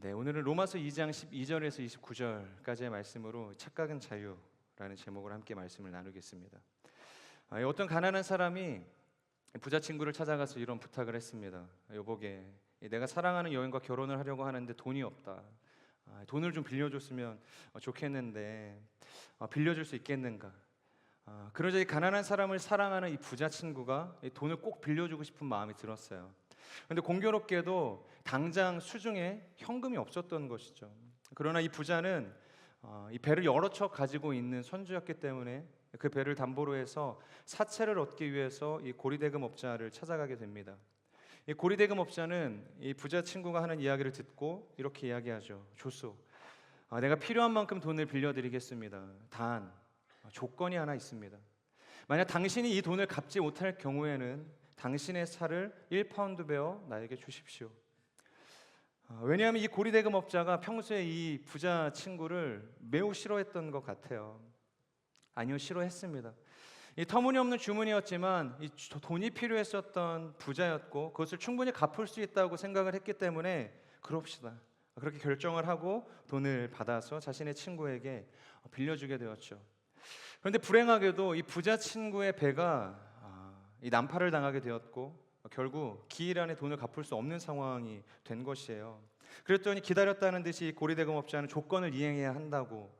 네, 오늘은 로마서 2장 12절에서 29절까지의 말씀으로 착각은 자유라는 제목으로 함께 말씀을 나누겠습니다. 어떤 가난한 사람이 부자 친구를 찾아가서 이런 부탁을 했습니다. 여보게, 내가 사랑하는 여인과 결혼을 하려고 하는데 돈이 없다. 돈을 좀 빌려줬으면 좋겠는데 빌려줄 수 있겠는가? 그러자 이 가난한 사람을 사랑하는 이 부자 친구가 이 돈을 꼭 빌려주고 싶은 마음이 들었어요. 그런데 공교롭게도 당장 수중에 현금이 없었던 것이죠. 그러나 이 부자는 이 배를 여러 척 가지고 있는 선주였기 때문에 그 배를 담보로 해서 사채를 얻기 위해서 이 고리대금 업자를 찾아가게 됩니다. 이 고리대금 업자는 이 부자 친구가 하는 이야기를 듣고 이렇게 이야기하죠. 조소, 내가 필요한 만큼 돈을 빌려드리겠습니다. 단 조건이 하나 있습니다. 만약 당신이 이 돈을 갚지 못할 경우에는 당신의 살을 1파운드 베어 나에게 주십시오. 왜냐하면 이 고리대금 업자가 평소에 이 부자 친구를 매우 싫어했던 것 같아요. 아니요, 싫어했습니다. 이 터무니없는 주문이었지만 이 돈이 필요했었던 부자였고 그것을 충분히 갚을 수 있다고 생각을 했기 때문에 그럽시다, 그렇게 결정을 하고 돈을 받아서 자신의 친구에게 빌려주게 되었죠. 그런데 불행하게도 이 부자 친구의 배가 이 난파를 당하게 되었고 결국 기일 안에 돈을 갚을 수 없는 상황이 된 것이에요. 그랬더니 기다렸다는 듯이 고리대금 업자는 조건을 이행해야 한다고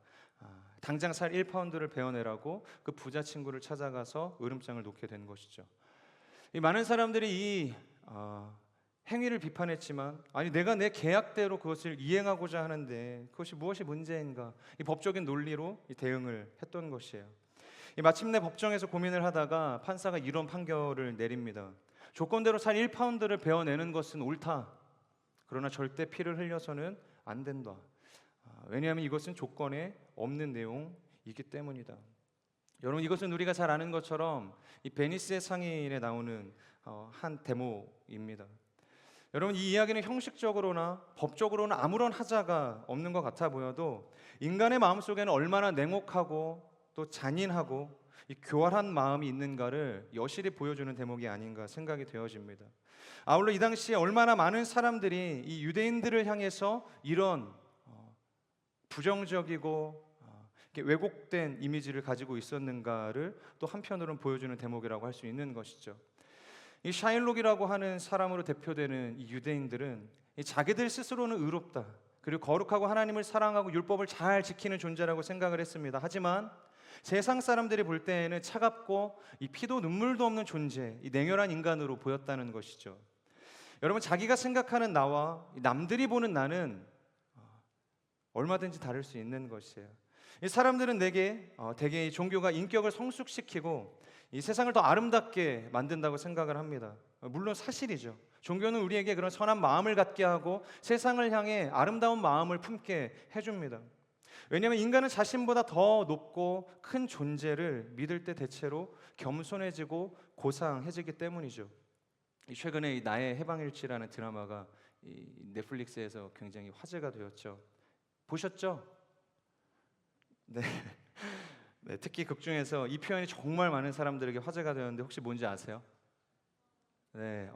당장 살 1파운드를 베어내라고 그 부자 친구를 찾아가서 으름장을 놓게 된 것이죠. 이 많은 사람들이 이 행위를 비판했지만 아니 내가 내 계약대로 그것을 이행하고자 하는데 그것이 무엇이 문제인가, 이 법적인 논리로 이 대응을 했던 것이에요. 마침내 법정에서 고민을 하다가 판사가 이런 판결을 내립니다. 조건대로 살 1파운드를 베어내는 것은 옳다. 그러나 절대 피를 흘려서는 안 된다. 왜냐하면 이것은 조건에 없는 내용이기 때문이다. 여러분, 이것은 우리가 잘 아는 것처럼 이 베니스의 상인에 나오는 한 대목입니다. 여러분, 이 이야기는 형식적으로나 법적으로는 아무런 하자가 없는 것 같아 보여도 인간의 마음속에는 얼마나 냉혹하고 또 잔인하고 이 교활한 마음이 있는가를 여실히 보여주는 대목이 아닌가 생각이 되어집니다. 아울러 이 당시에 얼마나 많은 사람들이 이 유대인들을 향해서 이런 부정적이고 왜곡된 이미지를 가지고 있었는가를 또 한편으로는 보여주는 대목이라고 할 수 있는 것이죠. 이 샤일록이라고 하는 사람으로 대표되는 이 유대인들은 이 자기들 스스로는 의롭다, 그리고 거룩하고 하나님을 사랑하고 율법을 잘 지키는 존재라고 생각을 했습니다. 하지만 세상 사람들이 볼 때에는 차갑고 이 피도 눈물도 없는 존재, 이 냉혈한 인간으로 보였다는 것이죠. 여러분, 자기가 생각하는 나와 남들이 보는 나는 얼마든지 다를 수 있는 것이에요. 이 사람들은 대개 이 종교가 인격을 성숙시키고 이 세상을 더 아름답게 만든다고 생각을 합니다. 물론 사실이죠. 종교는 우리에게 그런 선한 마음을 갖게 하고 세상을 향해 아름다운 마음을 품게 해줍니다. 왜냐하면 인간은 자신보다 더 높고 큰 존재를 믿을 때 대체로 겸손해지고 고상해지기 때문이죠. 최근에 이 나의 해방일지라는 드라마가 이 넷플릭스에서 굉장히 화제가 되었죠. 보셨죠? 네. 네, 특히 극 중에서 이 표현이 정말 많은 사람들에게 화제가 되었는데 혹시 뭔지 아세요? 네,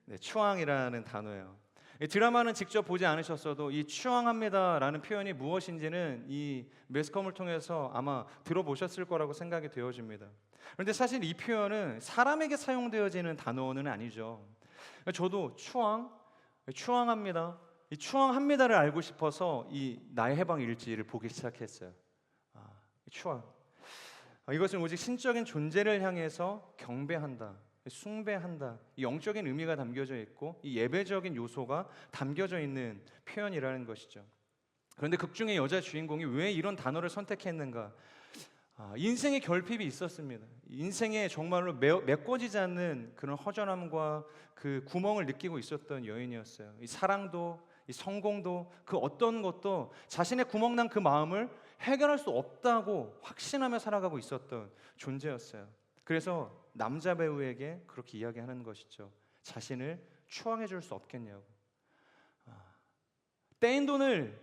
네, 추앙이라는 단어예요. 이 드라마는 직접 보지 않으셨어도 이 추앙합니다라는 표현이 무엇인지는 이 매스컴을 통해서 아마 들어보셨을 거라고 생각이 되어집니다. 그런데 사실 이 표현은 사람에게 사용되어지는 단어는 아니죠. 저도 추앙합니다. 이 추앙합니다를 알고 싶어서 이 나의 해방 일지를 보기 시작했어요. 추앙. 이것은 오직 신적인 존재를 향해서 경배한다, 숭배한다, 이 영적인 의미가 담겨져 있고 이 예배적인 요소가 담겨져 있는 표현이라는 것이죠. 그런데 극 중에 여자 주인공이 왜 이런 단어를 선택했는가? 인생의 결핍이 있었습니다. 인생에 정말로 메꿔지지 않는 그런 허전함과 그 구멍을 느끼고 있었던 여인이었어요. 이 사랑도 이 성공도 그 어떤 것도 자신의 구멍난 그 마음을 해결할 수 없다고 확신하며 살아가고 있었던 존재였어요. 그래서 남자 배우에게 그렇게 이야기하는 것이죠. 자신을 추앙해 줄 수 없겠냐고. 떼인 돈을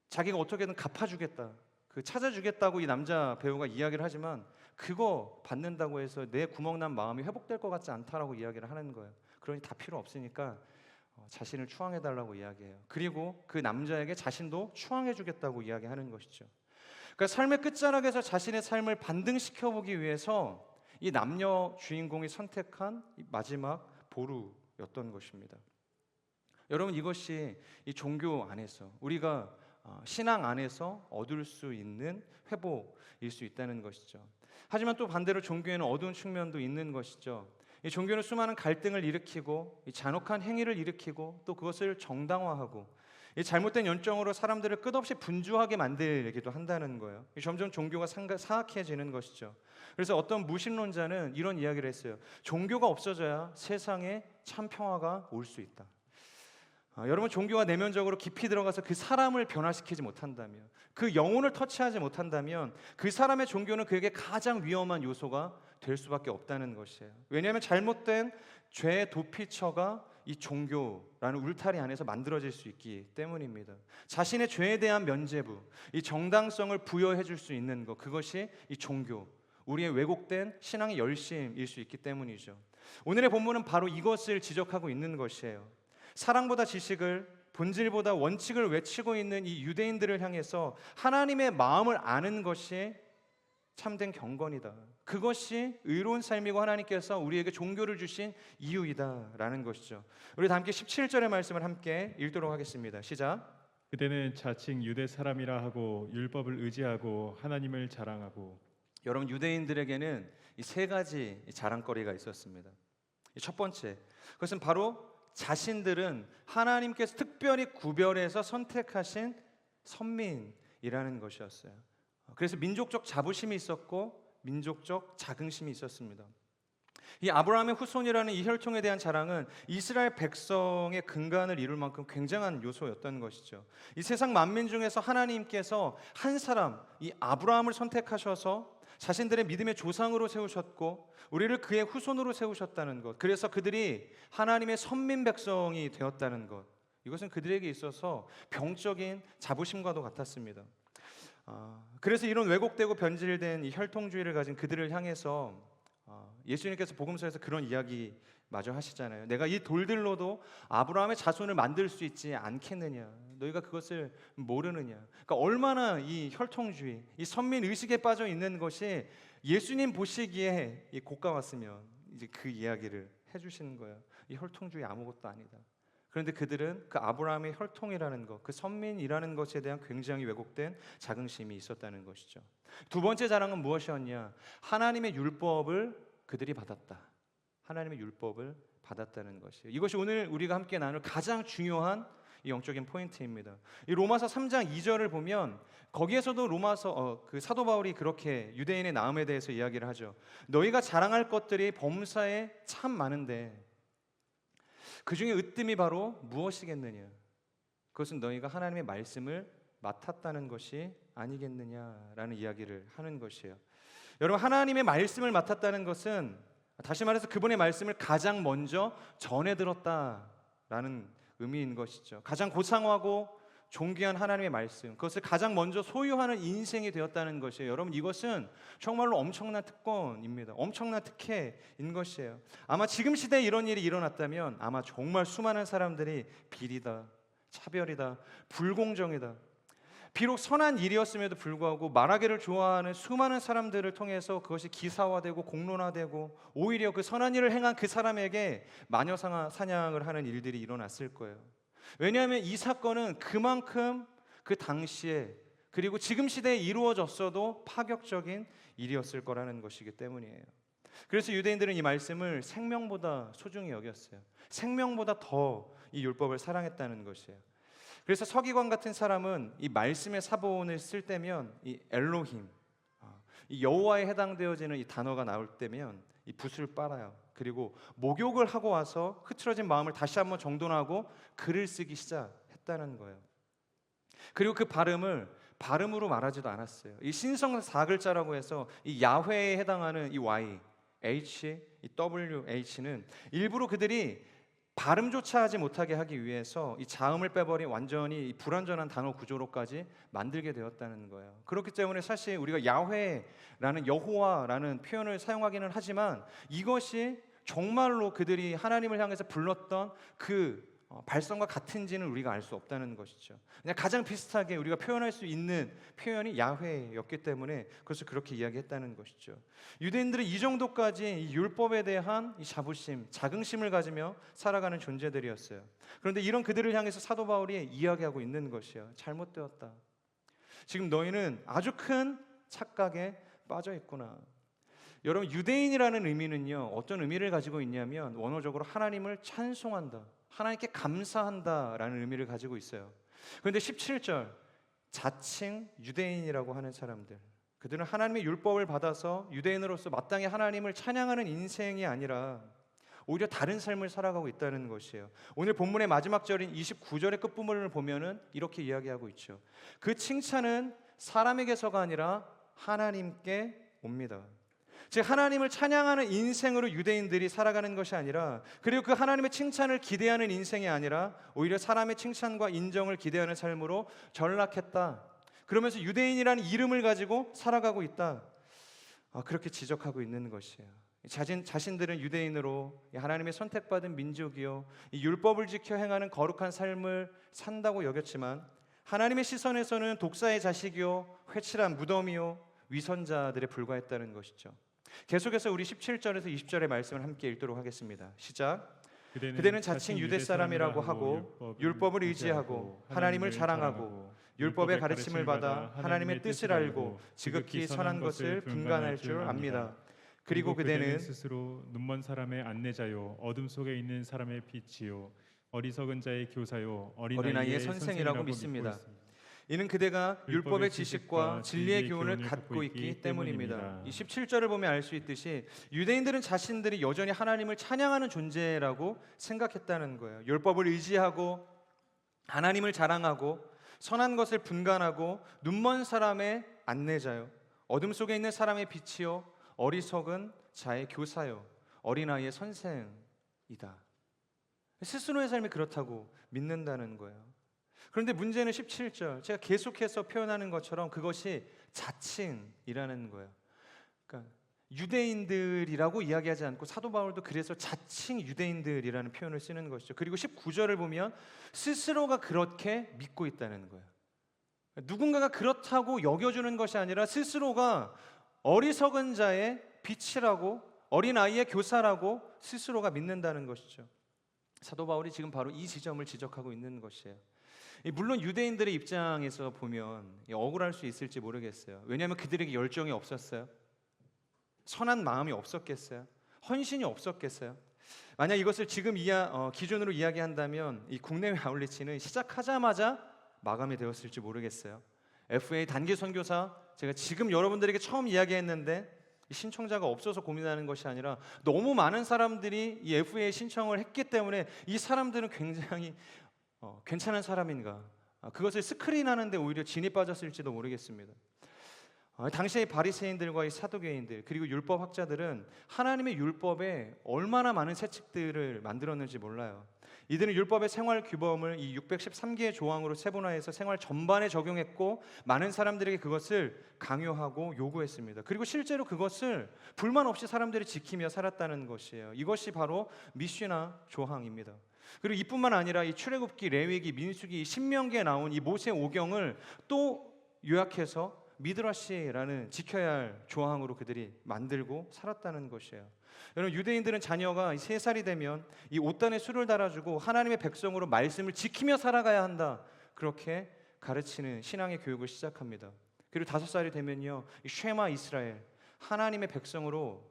자기가 어떻게든 갚아주겠다, 찾아주겠다고 이 남자 배우가 이야기를 하지만 그거 받는다고 해서 내 구멍난 마음이 회복될 것 같지 않다라고 이야기를 하는 거예요. 그러니 다 필요 없으니까 자신을 추앙해달라고 이야기해요. 그리고 그 남자에게 자신도 추앙해주겠다고 이야기하는 것이죠. 그러니까 삶의 끝자락에서 자신의 삶을 반등시켜보기 위해서 이 남녀 주인공이 선택한 이 마지막 보루였던 것입니다. 여러분, 이것이 이 종교 안에서 우리가 신앙 안에서 얻을 수 있는 회복일 수 있다는 것이죠. 하지만 또 반대로 종교에는 어두운 측면도 있는 것이죠. 이 종교는 수많은 갈등을 일으키고 이 잔혹한 행위를 일으키고 또 그것을 정당화하고 이 잘못된 연정으로 사람들을 끝없이 분주하게 만들기도 한다는 거예요. 점점 종교가 사악해지는 것이죠. 그래서 어떤 무신론자는 이런 이야기를 했어요. 종교가 없어져야 세상에 참 평화가 올 수 있다. 여러분, 종교가 내면적으로 깊이 들어가서 그 사람을 변화시키지 못한다면, 그 영혼을 터치하지 못한다면 그 사람의 종교는 그에게 가장 위험한 요소가 될 수밖에 없다는 것이에요. 왜냐하면 잘못된 죄의 도피처가 이 종교라는 울타리 안에서 만들어질 수 있기 때문입니다. 자신의 죄에 대한 면죄부, 이 정당성을 부여해 줄 수 있는 것, 그것이 이 종교, 우리의 왜곡된 신앙의 열심일 수 있기 때문이죠. 오늘의 본문은 바로 이것을 지적하고 있는 것이에요. 사랑보다 지식을, 본질보다 원칙을 외치고 있는 이 유대인들을 향해서 하나님의 마음을 아는 것이 참된 경건이다. 그것이 의로운 삶이고 하나님께서 우리에게 종교를 주신 이유이다라는 것이죠. 우리 다 함께 17절의 말씀을 함께 읽도록 하겠습니다. 시작. 그대는 자칭 유대 사람이라 하고 율법을 의지하고 하나님을 자랑하고. 여러분, 유대인들에게는 이 세 가지 자랑거리가 있었습니다. 첫 번째, 그것은 바로 자신들은 하나님께서 특별히 구별해서 선택하신 선민이라는 것이었어요. 그래서 민족적 자부심이 있었고 민족적 자긍심이 있었습니다. 이 아브라함의 후손이라는 이 혈통에 대한 자랑은 이스라엘 백성의 근간을 이룰 만큼 굉장한 요소였던 것이죠. 이 세상 만민 중에서 하나님께서 한 사람, 이 아브라함을 선택하셔서 자신들의 믿음의 조상으로 세우셨고 우리를 그의 후손으로 세우셨다는 것, 그래서 그들이 하나님의 선민 백성이 되었다는 것, 이것은 그들에게 있어서 병적인 자부심과도 같았습니다. 그래서 이런 왜곡되고 변질된 이 혈통주의를 가진 그들을 향해서 예수님께서 복음서에서 그런 이야기 마저 하시잖아요. 내가 이 돌들로도 아브라함의 자손을 만들 수 있지 않겠느냐, 너희가 그것을 모르느냐. 그러니까 얼마나 이 혈통주의, 이 선민 의식에 빠져 있는 것이 예수님 보시기에 고가왔으면 이제 그 이야기를 해주시는 거예요. 이 혈통주의 아무것도 아니다. 그런데 그들은 그 아브라함의 혈통이라는 것, 그 선민이라는 것에 대한 굉장히 왜곡된 자긍심이 있었다는 것이죠. 두 번째 자랑은 무엇이었냐? 하나님의 율법을 그들이 받았다. 하나님의 율법을 받았다는 것이에요. 이것이 오늘 우리가 함께 나눌 가장 중요한 이 영적인 포인트입니다. 이 로마서 3장 2절을 보면 거기에서도 로마서 그 사도 바울이 그렇게 유대인의 나음에 대해서 이야기를 하죠. 너희가 자랑할 것들이 범사에 참 많은데 그 중에 으뜸이 바로 무엇이겠느냐? 그것은 너희가 하나님의 말씀을 맡았다는 것이 아니겠느냐라는 이야기를 하는 것이에요. 여러분, 하나님의 말씀을 맡았다는 것은 다시 말해서 그분의 말씀을 가장 먼저 전해 들었다라는 의미인 것이죠. 가장 고상하고 존귀한 하나님의 말씀, 그것을 가장 먼저 소유하는 인생이 되었다는 것이에요. 여러분, 이것은 정말로 엄청난 특권입니다. 엄청난 특혜인 것이에요. 아마 지금 시대에 이런 일이 일어났다면 아마 정말 수많은 사람들이 비리다, 차별이다, 불공정이다, 비록 선한 일이었음에도 불구하고 말하기를 좋아하는 수많은 사람들을 통해서 그것이 기사화되고 공론화되고 오히려 그 선한 일을 행한 그 사람에게 마녀 사냥을 하는 일들이 일어났을 거예요. 왜냐하면 이 사건은 그만큼 그 당시에 그리고 지금 시대에 이루어졌어도 파격적인 일이었을 거라는 것이기 때문이에요. 그래서 유대인들은 이 말씀을 생명보다 소중히 여겼어요. 생명보다 더 이 율법을 사랑했다는 것이에요. 그래서 서기관 같은 사람은 이 말씀의 사본을 쓸 때면 이 엘로힘, 이 여호와에 해당되어지는 이 단어가 나올 때면 이 붓을 빨아요. 그리고 목욕을 하고 와서 흐트러진 마음을 다시 한번 정돈하고 글을 쓰기 시작했다는 거예요. 그리고 그 발음으로 말하지도 않았어요. 이 신성 4글자라고 해서 이 야훼에 해당하는 이 Y, H, 이 WH는 일부러 그들이 발음조차 하지 못하게 하기 위해서 이 자음을 빼버린 완전히 불완전한 단어 구조로까지 만들게 되었다는 거예요. 그렇기 때문에 사실 우리가 야훼라는 여호와라는 표현을 사용하기는 하지만 이것이 정말로 그들이 하나님을 향해서 불렀던 그 발성과 같은지는 우리가 알 수 없다는 것이죠. 그냥 가장 비슷하게 우리가 표현할 수 있는 표현이 야훼였기 때문에 그것을 그렇게 이야기했다는 것이죠. 유대인들은 이 정도까지 이 율법에 대한 이 자부심, 자긍심을 가지며 살아가는 존재들이었어요. 그런데 이런 그들을 향해서 사도 바울이 이야기하고 있는 것이요, 잘못되었다. 지금 너희는 아주 큰 착각에 빠져 있구나. 여러분, 유대인이라는 의미는요, 어떤 의미를 가지고 있냐면 원어적으로 하나님을 찬송한다, 하나님께 감사한다라는 의미를 가지고 있어요. 그런데 17절, 자칭 유대인이라고 하는 사람들, 그들은 하나님의 율법을 받아서 유대인으로서 마땅히 하나님을 찬양하는 인생이 아니라 오히려 다른 삶을 살아가고 있다는 것이에요. 오늘 본문의 마지막 절인 29절의 끝부분을 보면은 이렇게 이야기하고 있죠. 그 칭찬은 사람에게서가 아니라 하나님께 옵니다. 즉 하나님을 찬양하는 인생으로 유대인들이 살아가는 것이 아니라, 그리고 그 하나님의 칭찬을 기대하는 인생이 아니라 오히려 사람의 칭찬과 인정을 기대하는 삶으로 전락했다. 그러면서 유대인이라는 이름을 가지고 살아가고 있다. 그렇게 지적하고 있는 것이에요. 자신들은 유대인으로 하나님의 선택받은 민족이요, 이 율법을 지켜 행하는 거룩한 삶을 산다고 여겼지만 하나님의 시선에서는 독사의 자식이요, 회칠한 무덤이요, 위선자들에 불과했다는 것이죠. 계속해서 우리 17절에서 20절의 말씀을 함께 읽도록 하겠습니다. 시작. 그대는 자칭 유대 사람이라고 하고 율법을 의지하고 하나님을 자랑하고 율법의 가르침을 받아 하나님의 뜻을 알고 지극히 선한 것을 분간할 줄 압니다. 그리고 그대는 스스로 눈먼 사람의 안내자요, 어둠 속에 있는 사람의 빛이요, 어리석은 자의 교사요, 어린아이의 선생이라고 믿습니다. 이는 그대가 율법의 지식과 진리의 교훈을 갖고 있기 때문입니다. 이 17절을 보면 알 수 있듯이 유대인들은 자신들이 여전히 하나님을 찬양하는 존재라고 생각했다는 거예요. 율법을 의지하고 하나님을 자랑하고 선한 것을 분간하고 눈먼 사람의 안내자요, 어둠 속에 있는 사람의 빛이요, 어리석은 자의 교사요, 어린아이의 선생이다. 스스로의 삶이 그렇다고 믿는다는 거예요. 그런데 문제는 17절, 제가 계속해서 표현하는 것처럼 그것이 자칭이라는 거예요. 그러니까 유대인들이라고 이야기하지 않고 사도 바울도 그래서 자칭 유대인들이라는 표현을 쓰는 것이죠. 그리고 19절을 보면 스스로가 그렇게 믿고 있다는 거예요. 누군가가 그렇다고 여겨주는 것이 아니라 스스로가 어리석은 자의 빛이라고, 어린아이의 교사라고 스스로가 믿는다는 것이죠. 사도 바울이 지금 바로 이 지점을 지적하고 있는 것이에요. 물론 유대인들의 입장에서 보면 억울할 수 있을지 모르겠어요. 왜냐하면 그들에게 열정이 없었어요. 선한 마음이 없었겠어요. 헌신이 없었겠어요. 만약 이것을 지금 기준으로 이야기한다면 이 국내외 아울리치는 시작하자마자 마감이 되었을지 모르겠어요. FA 단기 선교사, 제가 지금 여러분들에게 처음 이야기했는데 신청자가 없어서 고민하는 것이 아니라 너무 많은 사람들이 이 FA 신청을 했기 때문에 이 사람들은 굉장히 괜찮은 사람인가, 그것을 스크린하는데 오히려 진이 빠졌을지도 모르겠습니다. 당시의 바리새인들과 이 사두개인들 그리고 율법학자들은 하나님의 율법에 얼마나 많은 세칙들을 만들었는지 몰라요. 이들은 율법의 생활 규범을 이 613개의 조항으로 세분화해서 생활 전반에 적용했고 많은 사람들에게 그것을 강요하고 요구했습니다. 그리고 실제로 그것을 불만 없이 사람들이 지키며 살았다는 것이에요. 이것이 바로 미슈나 조항입니다. 그리고 이뿐만 아니라 이 출애굽기, 레위기, 민수기, 신명기에 나온 이 모세 오경을 또 요약해서 미드라시라는 지켜야 할 조항으로 그들이 만들고 살았다는 것이에요. 여러분, 유대인들은 자녀가 3살이 되면 이 옷단에 술을 달아주고 하나님의 백성으로 말씀을 지키며 살아가야 한다, 그렇게 가르치는 신앙의 교육을 시작합니다. 그리고 5살이 되면요, 이 쉐마 이스라엘, 하나님의 백성으로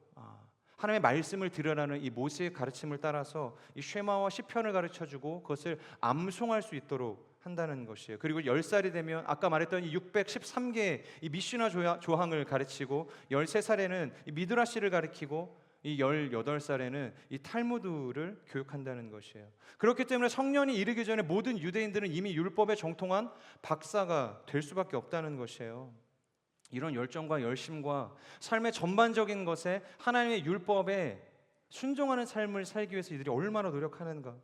하나님의 말씀을 들으라는 이 모세의 가르침을 따라서 이 쉐마와 시편을 가르쳐주고 그것을 암송할 수 있도록 한다는 것이에요. 그리고 10살이 되면 아까 말했던 이 613개의 이 미슈나 조항을 가르치고 13살에는 이 미드라시를 가르치고 이 18살에는 이 탈무드를 교육한다는 것이에요. 그렇기 때문에 성년이 이르기 전에 모든 유대인들은 이미 율법에 정통한 박사가 될 수밖에 없다는 것이에요. 이런 열정과 열심과 삶의 전반적인 것에 하나님의 율법에 순종하는 삶을 살기 위해서 이들이 얼마나 노력하는가.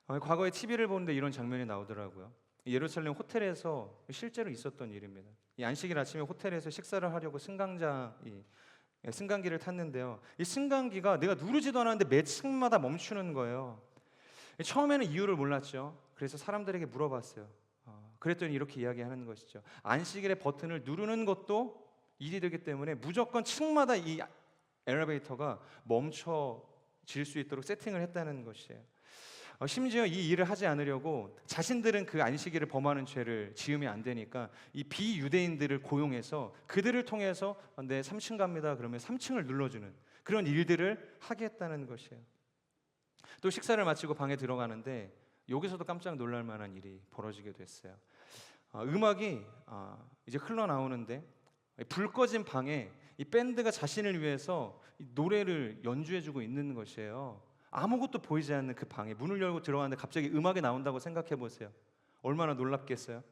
과거에 TV를 보는데 이런 장면이 나오더라고요. 예루살렘 호텔에서 실제로 있었던 일입니다. 이 안식일 아침에 호텔에서 식사를 하려고 승강기를 탔는데요, 이 승강기가 내가 누르지도 않았는데 매 층마다 멈추는 거예요. 처음에는 이유를 몰랐죠. 그래서 사람들에게 물어봤어요. 그랬더니 이렇게 이야기하는 것이죠. 안식일의 버튼을 누르는 것도 일이 되기 때문에 무조건 층마다 이 엘리베이터가 멈춰질 수 있도록 세팅을 했다는 것이에요. 심지어 이 일을 하지 않으려고 자신들은 그 안식일을 범하는 죄를 지으면 안 되니까 이 비유대인들을 고용해서 그들을 통해서 네, 3층 갑니다. 그러면 3층을 눌러주는 그런 일들을 하게 했다는 것이에요. 또 식사를 마치고 방에 들어가는데 여기서도 깜짝 놀랄 만한 일이 벌어지게 됐어요. 음악이 이제 흘러나오는데 불 꺼진 방에 이 밴드가 자신을 위해서 이 노래를 연주해주고 있는 것이에요. 아무것도 보이지 않는 그 방에 문을 열고 들어가는데 갑자기 음악이 나온다고 생각해 보세요. 얼마나 놀랍겠어요.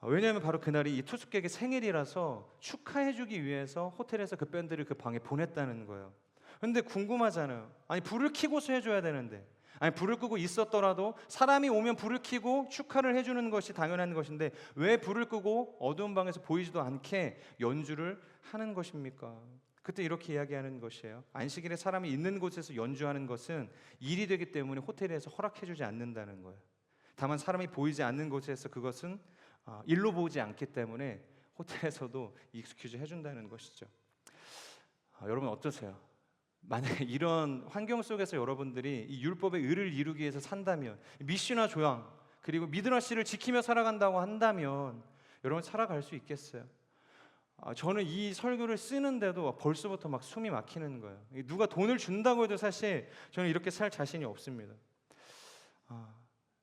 왜냐하면 바로 그날이 이 투숙객의 생일이라서 축하해주기 위해서 호텔에서 그 밴드를 그 방에 보냈다는 거예요. 근데 궁금하잖아요. 아니 불을 켜고서 해줘야 되는데, 아니 불을 끄고 있었더라도 사람이 오면 불을 켜고 축하를 해주는 것이 당연한 것인데 왜 불을 끄고 어두운 방에서 보이지도 않게 연주를 하는 것입니까? 그때 이렇게 이야기하는 것이에요. 안식일에 사람이 있는 곳에서 연주하는 것은 일이 되기 때문에 호텔에서 허락해주지 않는다는 거예요. 다만 사람이 보이지 않는 곳에서 그것은 일로 보지 않기 때문에 호텔에서도 익스큐즈 해준다는 것이죠. 여러분 어떠세요? 만약에 이런 환경 속에서 여러분들이 이 율법의 의를 이루기 위해서 산다면, 미시나 조양 그리고 미드라시를 지키며 살아간다고 한다면 여러분 살아갈 수 있겠어요? 저는 이 설교를 쓰는데도 벌써부터 막 숨이 막히는 거예요. 누가 돈을 준다고 해도 사실 저는 이렇게 살 자신이 없습니다.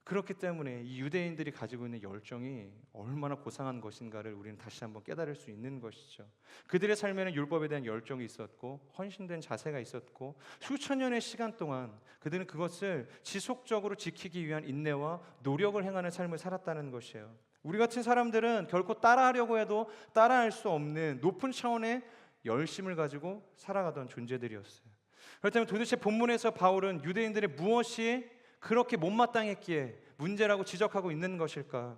그렇기 때문에 이 유대인들이 가지고 있는 열정이 얼마나 고상한 것인가를 우리는 다시 한번 깨달을 수 있는 것이죠. 그들의 삶에는 율법에 대한 열정이 있었고 헌신된 자세가 있었고 수천 년의 시간 동안 그들은 그것을 지속적으로 지키기 위한 인내와 노력을 행하는 삶을 살았다는 것이에요. 우리 같은 사람들은 결코 따라하려고 해도 따라할 수 없는 높은 차원의 열심을 가지고 살아가던 존재들이었어요. 그렇다면 도대체 본문에서 바울은 유대인들의 무엇이 그렇게 못마땅했기에 문제라고 지적하고 있는 것일까?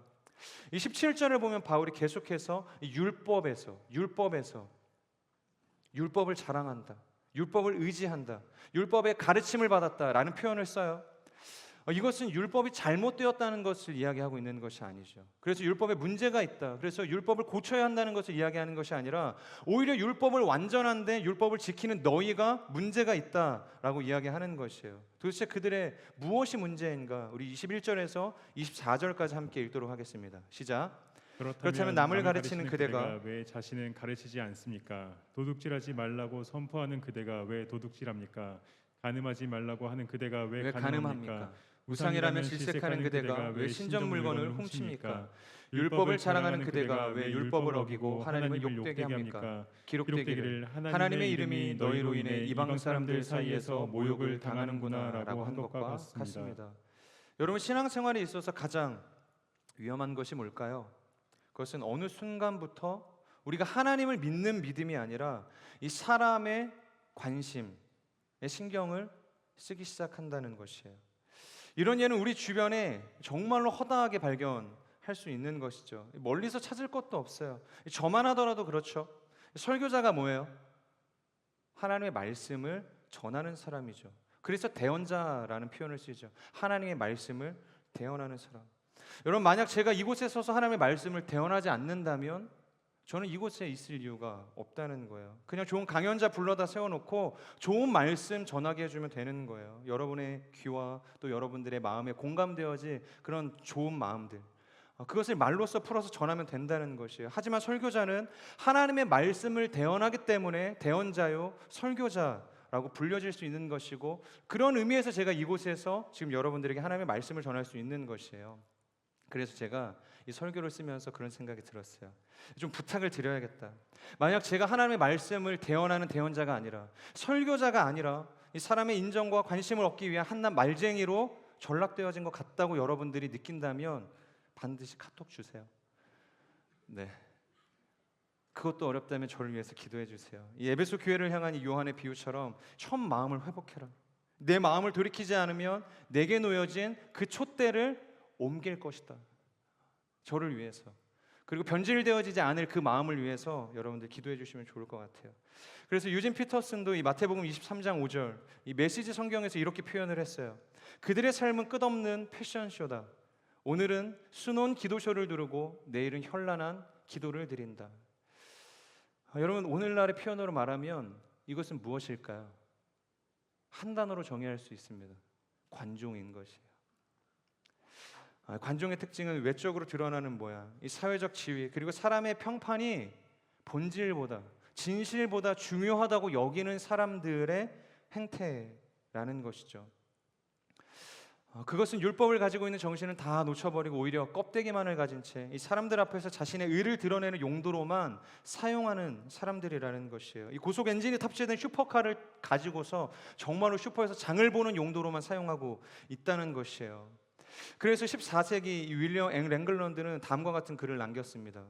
이 17절을 보면 바울이 계속해서 율법을 자랑한다, 율법을 의지한다, 율법의 가르침을 받았다라는 표현을 써요. 이것은 율법이 잘못되었다는 것을 이야기하고 있는 것이 아니죠. 그래서 율법에 문제가 있다, 그래서 율법을 고쳐야 한다는 것을 이야기하는 것이 아니라 오히려 율법을 완전한데 율법을 지키는 너희가 문제가 있다라고 이야기하는 것이에요. 도대체 그들의 무엇이 문제인가? 우리 21절에서 24절까지 함께 읽도록 하겠습니다. 시작. 그렇다면 남을 가르치는 그대가 왜 자신은 가르치지 않습니까? 도둑질하지 말라고 선포하는 그대가 왜 도둑질합니까? 간음하지 말라고 하는 그대가 왜 간음합니까? 우상이라면 질색하는 그대가 왜 신전 물건을 훔칩니까? 율법을 자랑하는 그대가 왜 율법을 어기고 하나님을 욕되게 합니까? 기록되기를 하나님의 이름이 너희로 인해 이방 사람들 사이에서 모욕을 당하는구나라고 한 것과 같습니다. 여러분 신앙생활에 있어서 가장 위험한 것이 뭘까요? 그것은 어느 순간부터 우리가 하나님을 믿는 믿음이 아니라 이 사람의 관심에 신경을 쓰기 시작한다는 것이에요. 이런 예는 우리 주변에 정말로 허다하게 발견할 수 있는 것이죠. 멀리서 찾을 것도 없어요. 저만 하더라도 그렇죠. 설교자가 뭐예요? 하나님의 말씀을 전하는 사람이죠. 그래서 대언자라는 표현을 쓰죠. 하나님의 말씀을 대언하는 사람. 여러분 만약 제가 이곳에 서서 하나님의 말씀을 대언하지 않는다면 저는 이곳에 있을 이유가 없다는 거예요. 그냥 좋은 강연자 불러다 세워놓고 좋은 말씀 전하게 해주면 되는 거예요. 여러분의 귀와 또 여러분들의 마음에 공감되어질 그런 좋은 마음들, 그것을 말로써 풀어서 전하면 된다는 것이에요. 하지만 설교자는 하나님의 말씀을 대언하기 때문에 대언자요 설교자라고 불려질 수 있는 것이고, 그런 의미에서 제가 이곳에서 지금 여러분들에게 하나님의 말씀을 전할 수 있는 것이에요. 그래서 제가 이 설교를 쓰면서 그런 생각이 들었어요. 좀 부탁을 드려야겠다. 만약 제가 하나님의 말씀을 대언하는 대언자가 아니라 설교자가 아니라 이 사람의 인정과 관심을 얻기 위한 한낱 말쟁이로 전락되어진 것 같다고 여러분들이 느낀다면 반드시 카톡 주세요. 네, 그것도 어렵다면 저를 위해서 기도해 주세요. 이 에베소 교회를 향한 이 요한의 비유처럼 처음 마음을 회복해라. 내 마음을 돌이키지 않으면 내게 놓여진 그 촛대를 옮길 것이다. 저를 위해서. 그리고 변질되어지지 않을 그 마음을 위해서 여러분들 기도해 주시면 좋을 것 같아요. 그래서 유진 피터슨도 이 마태복음 23장 5절 이 메시지 성경에서 이렇게 표현을 했어요. 그들의 삶은 끝없는 패션쇼다. 오늘은 수놓은 기도쇼를 두르고 내일은 현란한 기도를 드린다. 여러분, 오늘날의 표현으로 말하면 이것은 무엇일까요? 한 단어로 정의할 수 있습니다. 관종인 것이에요. 관종의 특징은 외적으로 드러나는 모양, 이 사회적 지위, 그리고 사람의 평판이 본질보다, 진실보다 중요하다고 여기는 사람들의 행태라는 것이죠. 그것은 율법을 가지고 있는 정신을 다 놓쳐버리고 오히려 껍데기만을 가진 채 이 사람들 앞에서 자신의 의를 드러내는 용도로만 사용하는 사람들이라는 것이에요. 이 고속 엔진이 탑재된 슈퍼카를 가지고서 정말로 슈퍼에서 장을 보는 용도로만 사용하고 있다는 것이에요. 그래서 14세기 이 윌리엄 랭글런드는 다음과 같은 글을 남겼습니다.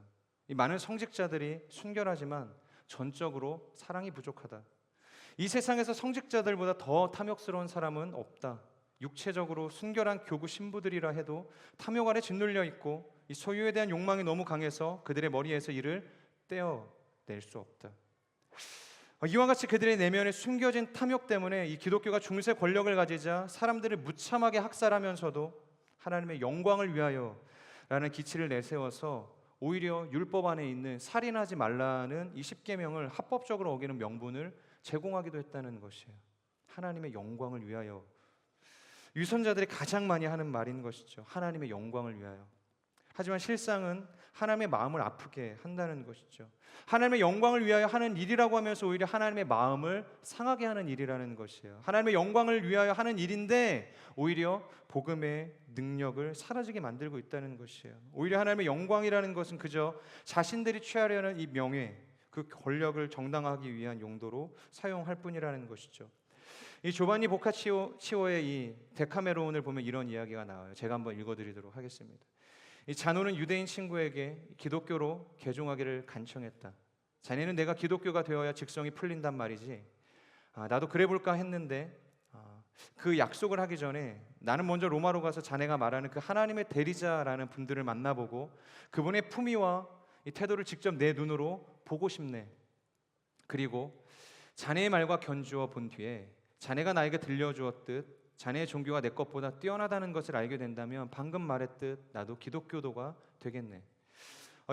이 많은 성직자들이 순결하지만 전적으로 사랑이 부족하다. 이 세상에서 성직자들보다 더 탐욕스러운 사람은 없다. 육체적으로 순결한 교구 신부들이라 해도 탐욕 아래 짓눌려 있고 이 소유에 대한 욕망이 너무 강해서 그들의 머리에서 이를 떼어낼 수 없다. 이와 같이 그들의 내면에 숨겨진 탐욕 때문에 이 기독교가 중세 권력을 가지자 사람들을 무참하게 학살하면서도 하나님의 영광을 위하여 라는 기치를 내세워서 오히려 율법 안에 있는 살인하지 말라는 이 10계명을 합법적으로 어기는 명분을 제공하기도 했다는 것이에요. 하나님의 영광을 위하여. 유선자들이 가장 많이 하는 말인 것이죠. 하나님의 영광을 위하여. 하지만 실상은 하나님의 마음을 아프게 한다는 것이죠. 하나님의 영광을 위하여 하는 일이라고 하면서 오히려 하나님의 마음을 상하게 하는 일이라는 것이에요. 하나님의 영광을 위하여 하는 일인데 오히려 복음의 능력을 사라지게 만들고 있다는 것이에요. 오히려 하나님의 영광이라는 것은 그저 자신들이 취하려는 이 명예, 그 권력을 정당화하기 위한 용도로 사용할 뿐이라는 것이죠. 이 조반니 보카치오의 이 데카메론을 보면 이런 이야기가 나와요. 제가 한번 읽어드리도록 하겠습니다. 이 자노는 유대인 친구에게 기독교로 개종하기를 간청했다. 자네는 내가 기독교가 되어야 직성이 풀린단 말이지. 나도 그래 볼까 했는데 그 약속을 하기 전에 나는 먼저 로마로 가서 자네가 말하는 그 하나님의 대리자라는 분들을 만나보고 그분의 품위와 이 태도를 직접 내 눈으로 보고 싶네. 그리고 자네의 말과 견주어 본 뒤에 자네가 나에게 들려주었듯 자네의 종교가 내 것보다 뛰어나다는 것을 알게 된다면 방금 말했듯 나도 기독교도가 되겠네.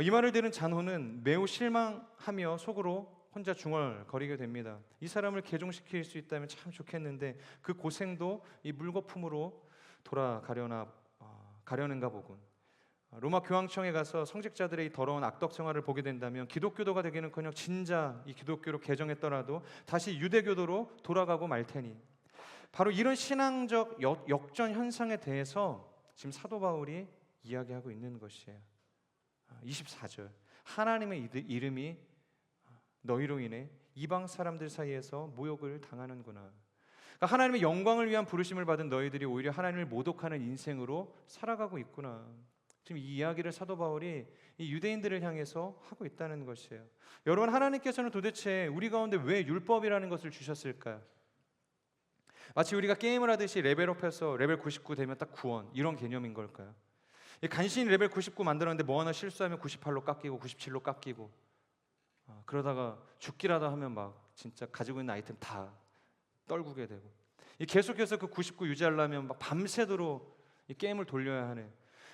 이 말을 들은 잔호는 매우 실망하며 속으로 혼자 중얼거리게 됩니다. 이 사람을 개종시킬 수 있다면 참 좋겠는데 그 고생도 이 물거품으로 가려는가 보군. 로마 교황청에 가서 성직자들의 이 더러운 악덕 생활을 보게 된다면 기독교도가 되기는커녕 진짜 이 기독교로 개종했더라도 다시 유대교도로 돌아가고 말 테니. 바로 이런 신앙적 역전 현상에 대해서 지금 사도 바울이 이야기하고 있는 것이에요. 24절 하나님의 이름이 너희로 인해 이방 사람들 사이에서 모욕을 당하는구나. 그러니까 하나님의 영광을 위한 부르심을 받은 너희들이 오히려 하나님을 모독하는 인생으로 살아가고 있구나. 지금 이 이야기를 사도 바울이 이 유대인들을 향해서 하고 있다는 것이에요. 여러분, 하나님께서는 도대체 우리 가운데 왜 율법이라는 것을 주셨을까요? 마치 우리가 게임을 하듯이 레벨업해서 레벨 99 되면 딱 구원, 이런 개념인 걸까요? 간신히 레벨 99 만들었는데 뭐 하나 실수하면 98로 깎이고 97로 깎이고 그러다가 죽기라도 하면 막 진짜 가지고 있는 아이템 다 떨구게 되고 계속해서 그 99 유지하려면 막 밤새도록 이 게임을 돌려야 하는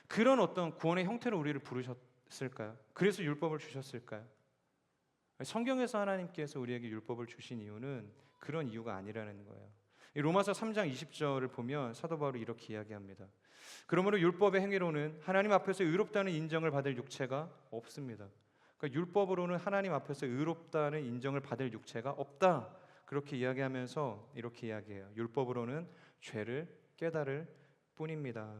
그런 어떤 구원의 형태로 우리를 부르셨을까요? 그래서 율법을 주셨을까요? 성경에서 하나님께서 우리에게 율법을 주신 이유는 그런 이유가 아니라는 거예요. 로마서 3장 20절을 보면 사도 바울이 이렇게 이야기합니다. 그러므로 율법의 행위로는 하나님 앞에서 의롭다는 인정을 받을 육체가 없습니다. 그러니까 율법으로는 하나님 앞에서 의롭다는 인정을 받을 육체가 없다. 그렇게 이야기하면서 이렇게 이야기해요. 율법으로는 죄를 깨달을 뿐입니다.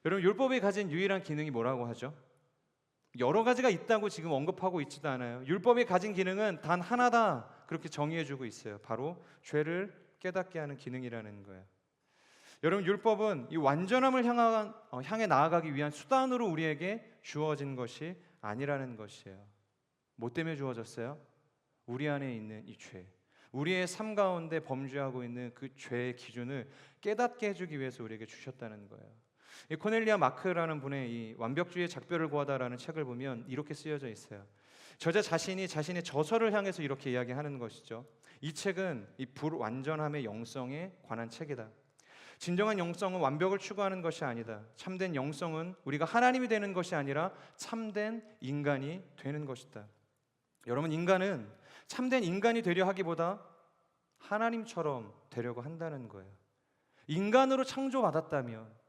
여러분, 율법이 가진 유일한 기능이 뭐라고 하죠? 여러 가지가 있다고 지금 언급하고 있지도 않아요. 율법이 가진 기능은 단 하나다. 그렇게 정의해주고 있어요. 바로 죄를 깨닫게 하는 기능이라는 거예요. 여러분, 율법은 이 완전함을 향해 나아가기 위한 수단으로 우리에게 주어진 것이 아니라는 것이에요. 뭐 때문에 주어졌어요? 우리 안에 있는 이 죄, 우리의 삶 가운데 범죄하고 있는 그 죄의 기준을 깨닫게 해주기 위해서 우리에게 주셨다는 거예요. 이 코넬리아 마크라는 분의 이 완벽주의의 작별을 구하다라는 책을 보면 이렇게 쓰여져 있어요. 저자 자신이 자신의 저서를 향해서 이렇게 이야기하는 것이죠. 이 책은 이 불완전함의 영성에 관한 책이다. 진정한 영성은 완벽을 추구하는 것이 아니다. 참된 영성은 우리가 하나님이 되는 것이 아니라 참된 인간이 되는 것이다. 여러분, 인간은 참된 인간이 되려 하기보다 하나님처럼 되려고 한다는 거예요. 인간으로 창조받았다면,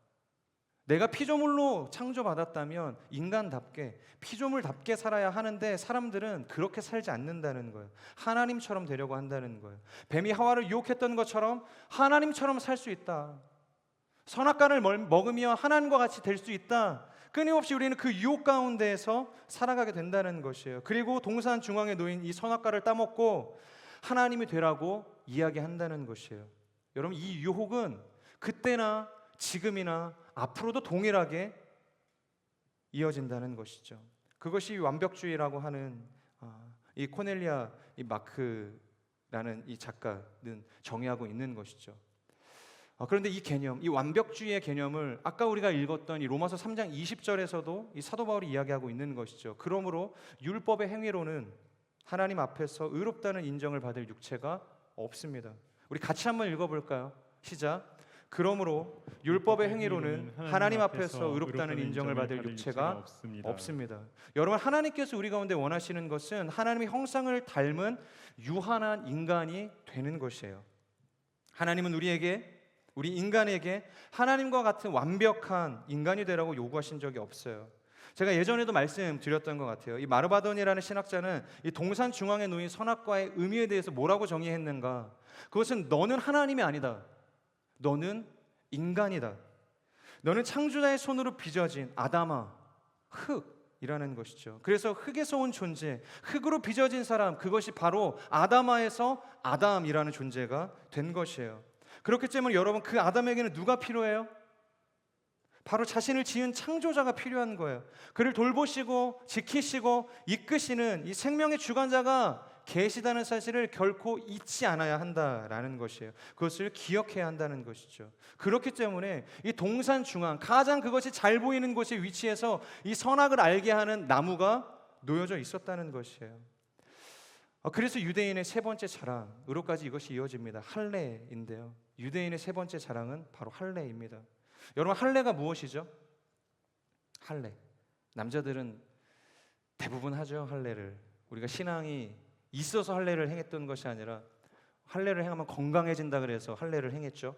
내가 피조물로 창조받았다면 인간답게 피조물답게 살아야 하는데 사람들은 그렇게 살지 않는다는 거예요. 하나님처럼 되려고 한다는 거예요. 뱀이 하와를 유혹했던 것처럼 하나님처럼 살 수 있다. 선악과를 먹으며 하나님과 같이 될 수 있다. 끊임없이 우리는 그 유혹 가운데에서 살아가게 된다는 것이에요. 그리고 동산 중앙에 놓인 이 선악과를 따먹고 하나님이 되라고 이야기한다는 것이에요. 여러분, 이 유혹은 그때나 지금이나 앞으로도 동일하게 이어진다는 것이죠. 그것이 완벽주의라고 하는 이 코넬리아 이 마크라는 이 작가는 정의하고 있는 것이죠. 그런데 이 개념, 이 완벽주의의 개념을 아까 우리가 읽었던 이 로마서 3장 20절에서도 이 사도 바울이 이야기하고 있는 것이죠. 그러므로 율법의 행위로는 하나님 앞에서 의롭다는 인정을 받을 육체가 없습니다. 우리 같이 한번 읽어볼까요? 시작. 그러므로 율법의 행위로는 하나님 앞에서 의롭다는 인정을 받을 육체가 없습니다. 여러분, 하나님께서 우리 가운데 원하시는 것은 하나님의 형상을 닮은 유한한 인간이 되는 것이에요. 하나님은 우리 인간에게 하나님과 같은 완벽한 인간이 되라고 요구하신 적이 없어요. 제가 예전에도 말씀드렸던 것 같아요. 이 마르바돈이라는 신학자는 이 동산 중앙에 놓인 선악과의 의미에 대해서 뭐라고 정의했는가? 그것은 너는 하나님이 아니다. 너는 인간이다. 너는 창조자의 손으로 빚어진 아담아, 흙이라는 것이죠. 그래서 흙에서 온 존재, 흙으로 빚어진 사람, 그것이 바로 아담아에서 아담이라는 존재가 된 것이에요. 그렇기 때문에 여러분, 그 아담에게는 누가 필요해요? 바로 자신을 지은 창조자가 필요한 거예요. 그를 돌보시고 지키시고 이끄시는 이 생명의 주관자가 계시다는 사실을 결코 잊지 않아야 한다라는 것이에요. 그것을 기억해야 한다는 것이죠. 그렇기 때문에 이 동산 중앙, 가장 그것이 잘 보이는 곳에 위치해서 이 선악을 알게 하는 나무가 놓여져 있었다는 것이에요. 그래서 유대인의 세 번째 자랑으로까지 이것이 이어집니다. 할례인데요. 유대인의 세 번째 자랑은 바로 할례입니다. 여러분, 할례가 무엇이죠? 할례. 남자들은 대부분 하죠, 할례를. 우리가 신앙이 있어서 할례를 행했던 것이 아니라 할례를 행하면 건강해진다 그래서 할례를 행했죠.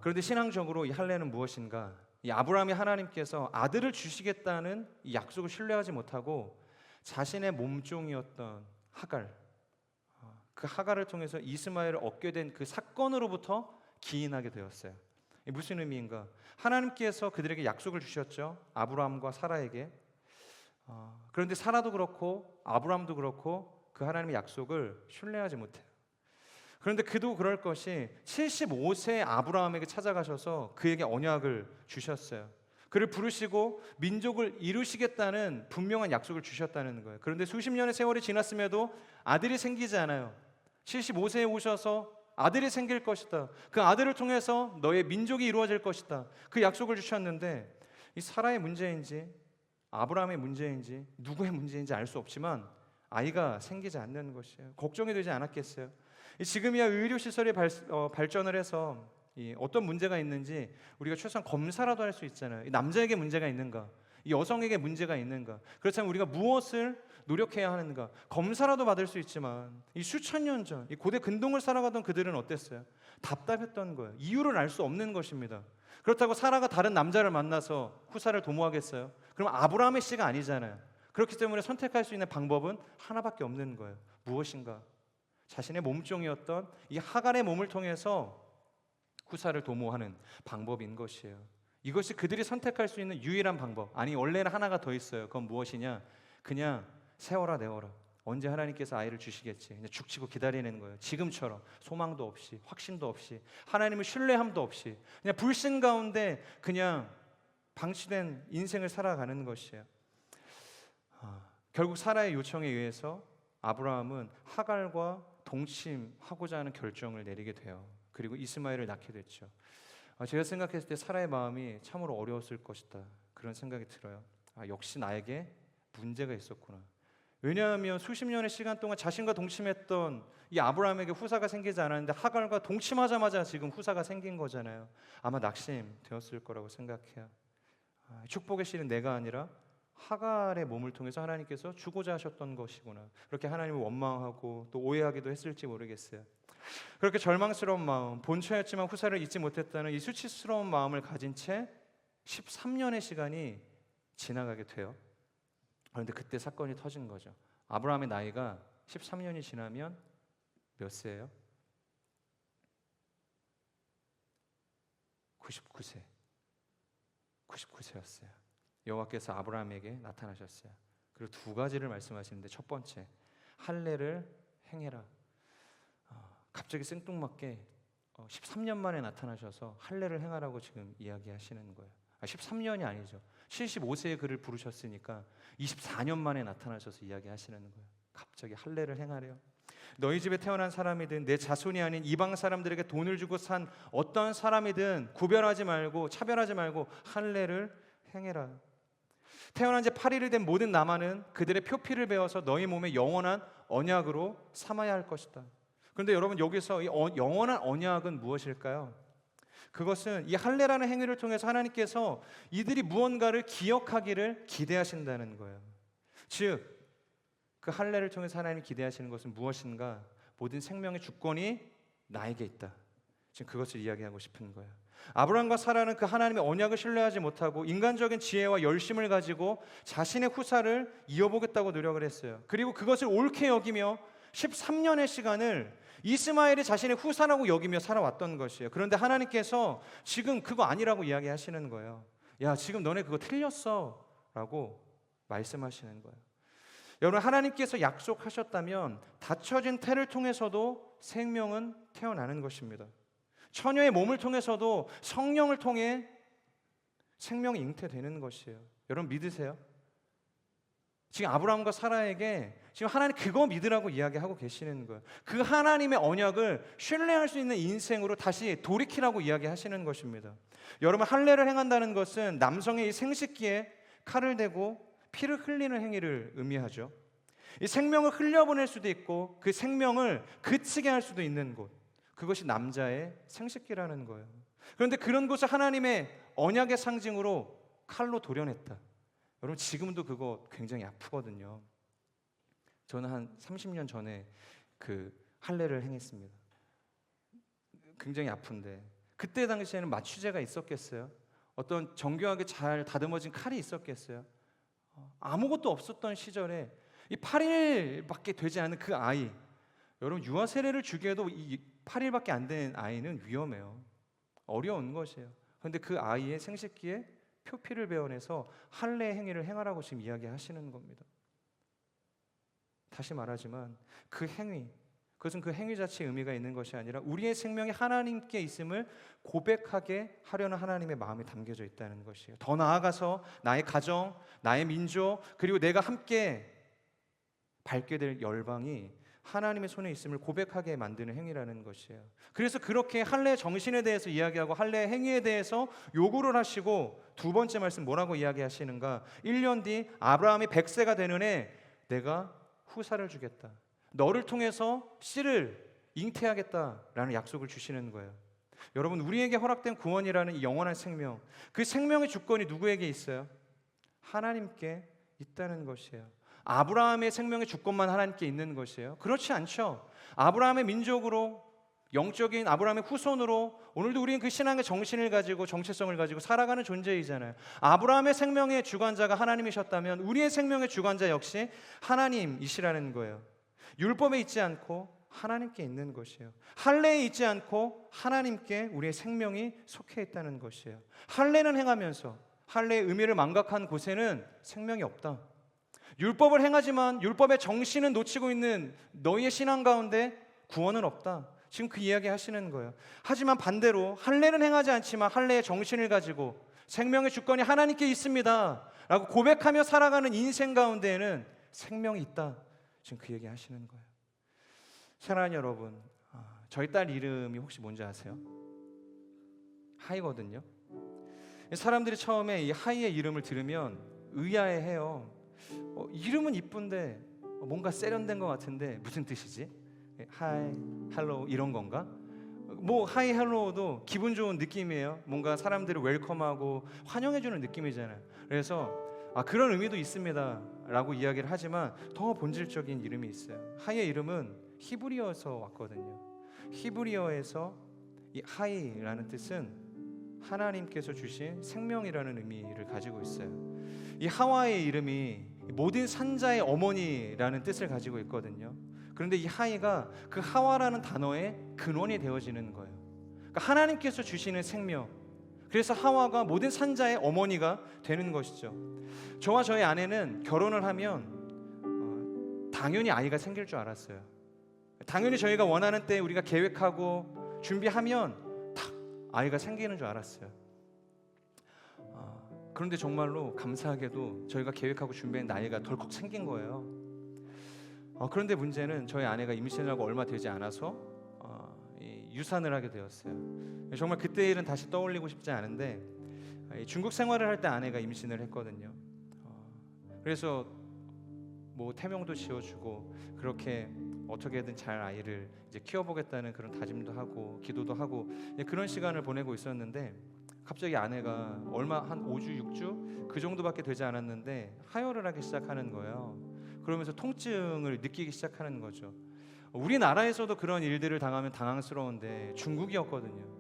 그런데 신앙적으로 이 할례는 무엇인가? 이 아브라함이 하나님께서 아들을 주시겠다는 이 약속을 신뢰하지 못하고 자신의 몸종이었던 하갈, 그 하갈을 통해서 이스마엘을 얻게 된 그 사건으로부터 기인하게 되었어요. 무슨 의미인가? 하나님께서 그들에게 약속을 주셨죠. 아브라함과 사라에게. 그런데 사라도 그렇고 아브라함도 그렇고 그 하나님의 약속을 신뢰하지 못해요. 그런데 그도 그럴 것이 75세 아브라함에게 찾아가셔서 그에게 언약을 주셨어요. 그를 부르시고 민족을 이루시겠다는 분명한 약속을 주셨다는 거예요. 그런데 수십 년의 세월이 지났음에도 아들이 생기지 않아요. 75세에 오셔서 아들이 생길 것이다. 그 아들을 통해서 너의 민족이 이루어질 것이다. 그 약속을 주셨는데 이 사라의 문제인지 아브라함의 문제인지 누구의 문제인지 알 수 없지만 아이가 생기지 않는 것이에요. 걱정이 되지 않았겠어요? 지금이야 의료시설이 발전을 해서 어떤 문제가 있는지 우리가 최소한 검사라도 할 수 있잖아요. 남자에게 문제가 있는가? 여성에게 문제가 있는가? 그렇다면 우리가 무엇을 노력해야 하는가? 검사라도 받을 수 있지만 이 수천 년 전 이 고대 근동을 살아가던 그들은 어땠어요? 답답했던 거예요. 이유를 알 수 없는 것입니다. 그렇다고 사라가 다른 남자를 만나서 후사를 도모하겠어요? 그럼 아브라함의 씨가 아니잖아요. 그렇기 때문에 선택할 수 있는 방법은 하나밖에 없는 거예요. 무엇인가? 자신의 몸종이었던 이 하갈의 몸을 통해서 후사를 도모하는 방법인 것이에요. 이것이 그들이 선택할 수 있는 유일한 방법. 아니, 원래는 하나가 더 있어요. 그건 무엇이냐? 그냥 세워라 내워라. 언제 하나님께서 아이를 주시겠지. 그냥 죽치고 기다리는 거예요. 지금처럼 소망도 없이 확신도 없이 하나님을 신뢰함도 없이 그냥 불신 가운데 그냥 방치된 인생을 살아가는 것이에요. 결국 사라의 요청에 의해서 아브라함은 하갈과 동침하고자 하는 결정을 내리게 돼요. 그리고 이스마엘을 낳게 됐죠. 제가 생각했을 때 사라의 마음이 참으로 어려웠을 것이다, 그런 생각이 들어요. 역시 나에게 문제가 있었구나. 왜냐하면 수십 년의 시간 동안 자신과 동침했던 이 아브라함에게 후사가 생기지 않았는데 하갈과 동침하자마자 지금 후사가 생긴 거잖아요. 아마 낙심되었을 거라고 생각해요. 축복의 씨는 내가 아니라 하갈의 몸을 통해서 하나님께서 주고자 하셨던 것이구나, 그렇게 하나님을 원망하고 또 오해하기도 했을지 모르겠어요. 그렇게 절망스러운 마음, 본처였지만 후사를 잊지 못했다는 이 수치스러운 마음을 가진 채 13년의 시간이 지나가게 돼요. 그런데 그때 사건이 터진 거죠. 아브라함의 나이가 13년이 지나면 몇 세예요? 99세. 99세였어요. 여호와께서 아브라함에게 나타나셨어요. 그리고 두 가지를 말씀하시는데, 첫 번째, 할례를 행해라. 갑자기 생뚱맞게 13년 만에 나타나셔서 할례를 행하라고 지금 이야기하시는 거예요. 13년이 아니죠. 75세에 그를 부르셨으니까 24년 만에 나타나셔서 이야기하시는 거예요. 갑자기 할례를 행하래요. 너희 집에 태어난 사람이든 내 자손이 아닌 이방 사람들에게 돈을 주고 산 어떤 사람이든 구별하지 말고 차별하지 말고 할례를 행해라. 태어난 지 8일이 된 모든 남아는 그들의 표피를 베어서 너희 몸에 영원한 언약으로 삼아야 할 것이다. 그런데 여러분, 여기서 이 영원한 언약은 무엇일까요? 그것은 이 할례라는 행위를 통해서 하나님께서 이들이 무언가를 기억하기를 기대하신다는 거예요. 즉, 그 할례를 통해서 하나님이 기대하시는 것은 무엇인가? 모든 생명의 주권이 나에게 있다. 지금 그것을 이야기하고 싶은 거예요. 아브라함과 사라는 그 하나님의 언약을 신뢰하지 못하고 인간적인 지혜와 열심을 가지고 자신의 후사를 이어보겠다고 노력을 했어요. 그리고 그것을 옳게 여기며 13년의 시간을 이스마엘이 자신의 후사라고 여기며 살아왔던 것이에요. 그런데 하나님께서 지금 그거 아니라고 이야기하시는 거예요. 야, 지금 너네 그거 틀렸어 라고 말씀하시는 거예요. 여러분, 하나님께서 약속하셨다면 닫혀진 태를 통해서도 생명은 태어나는 것입니다. 처녀의 몸을 통해서도 성령을 통해 생명이 잉태되는 것이에요. 여러분, 믿으세요? 지금 아브라함과 사라에게 지금 하나님 그거 믿으라고 이야기하고 계시는 거예요. 그 하나님의 언약을 신뢰할 수 있는 인생으로 다시 돌이키라고 이야기하시는 것입니다. 여러분, 할례를 행한다는 것은 남성의 이 생식기에 칼을 대고 피를 흘리는 행위를 의미하죠. 이 생명을 흘려보낼 수도 있고 그 생명을 그치게 할 수도 있는 곳, 그것이 남자의 생식기라는 거예요. 그런데 그런 곳을 하나님의 언약의 상징으로 칼로 도려냈다. 여러분, 지금도 그거 굉장히 아프거든요. 저는 한 30년 전에 그 할례를 행했습니다. 굉장히 아픈데 그때 당시에는 마취제가 있었겠어요? 어떤 정교하게 잘 다듬어진 칼이 있었겠어요? 아무것도 없었던 시절에 이 8일밖에 되지 않은 그 아이, 여러분, 유아 세례를 주기에도 이 8일밖에 안 된 아이는 위험해요. 어려운 것이에요. 그런데 그 아이의 생식기에 표피를 베어내서 할례 행위를 행하라고 지금 이야기하시는 겁니다. 다시 말하지만 그 행위, 그것은 그 행위 자체에 의미가 있는 것이 아니라 우리의 생명이 하나님께 있음을 고백하게 하려는 하나님의 마음이 담겨져 있다는 것이에요. 더 나아가서 나의 가정, 나의 민족, 그리고 내가 함께 밟게 될 열방이 하나님의 손에 있음을 고백하게 만드는 행위라는 것이에요. 그래서 그렇게 할례 정신에 대해서 이야기하고 할례 행위에 대해서 요구를 하시고, 두 번째 말씀 뭐라고 이야기하시는가? 1년 뒤 아브라함이 100세가 되는 해 내가 후사를 주겠다. 너를 통해서 씨를 잉태하겠다라는 약속을 주시는 거예요. 여러분, 우리에게 허락된 구원이라는 이 영원한 생명, 그 생명의 주권이 누구에게 있어요? 하나님께 있다는 것이에요. 아브라함의 생명의 주권만 하나님께 있는 것이에요? 그렇지 않죠. 아브라함의 민족으로, 영적인 아브라함의 후손으로 오늘도 우리는 그 신앙의 정신을 가지고 정체성을 가지고 살아가는 존재이잖아요. 아브라함의 생명의 주관자가 하나님이셨다면 우리의 생명의 주관자 역시 하나님이시라는 거예요. 율법에 있지 않고 하나님께 있는 것이에요. 할례에 있지 않고 하나님께 우리의 생명이 속해 있다는 것이에요. 할례는 행하면서 할례의 의미를 망각한 곳에는 생명이 없다. 율법을 행하지만 율법의 정신은 놓치고 있는 너희의 신앙 가운데 구원은 없다. 지금 그 이야기 하시는 거예요. 하지만 반대로 할례는 행하지 않지만 할례의 정신을 가지고 생명의 주권이 하나님께 있습니다 라고 고백하며 살아가는 인생 가운데에는 생명이 있다. 지금 그 얘기 하시는 거예요. 사랑하는 여러분, 저희 딸 이름이 혹시 뭔지 아세요? 하이거든요. 사람들이 처음에 이 하이의 이름을 들으면 의아해해요. 이름은 이쁜데 뭔가 세련된 것 같은데 무슨 뜻이지? 하이, 헬로 이런 건가? 뭐 하이, 헬로도 기분 좋은 느낌이에요. 뭔가 사람들을 웰컴하고 환영해주는 느낌이잖아요. 그래서 그런 의미도 있습니다 라고 이야기를 하지만 더 본질적인 이름이 있어요. 하이의 이름은 히브리어에서 왔거든요. 히브리어에서 이 하이라는 뜻은 하나님께서 주신 생명이라는 의미를 가지고 있어요. 이 하와의 이름이 모든 산자의 어머니라는 뜻을 가지고 있거든요. 그런데 이 하이가 그 하와라는 단어의 근원이 되어지는 거예요. 그러니까 하나님께서 주시는 생명, 그래서 하와가 모든 산자의 어머니가 되는 것이죠. 저와 저희 아내는 결혼을 하면 당연히 아이가 생길 줄 알았어요. 당연히 저희가 원하는 때 우리가 계획하고 준비하면 탁 아이가 생기는 줄 알았어요. 그런데 정말로 감사하게도 저희가 계획하고 준비한 나이가 덜컥 생긴 거예요. 그런데 문제는 저희 아내가 임신을 하고 얼마 되지 않아서 유산을 하게 되었어요. 정말 그때 일은 다시 떠올리고 싶지 않은데 중국 생활을 할 때 아내가 임신을 했거든요. 그래서 뭐 태명도 지어주고 그렇게 어떻게든 잘 아이를 이제 키워보겠다는 그런 다짐도 하고 기도도 하고 그런 시간을 보내고 있었는데 갑자기 아내가 얼마 한 5주 6주 그 정도밖에 되지 않았는데 하혈을 하기 시작하는 거예요. 그러면서 통증을 느끼기 시작하는 거죠. 우리나라에서도 그런 일들을 당하면 당황스러운데 중국이었거든요.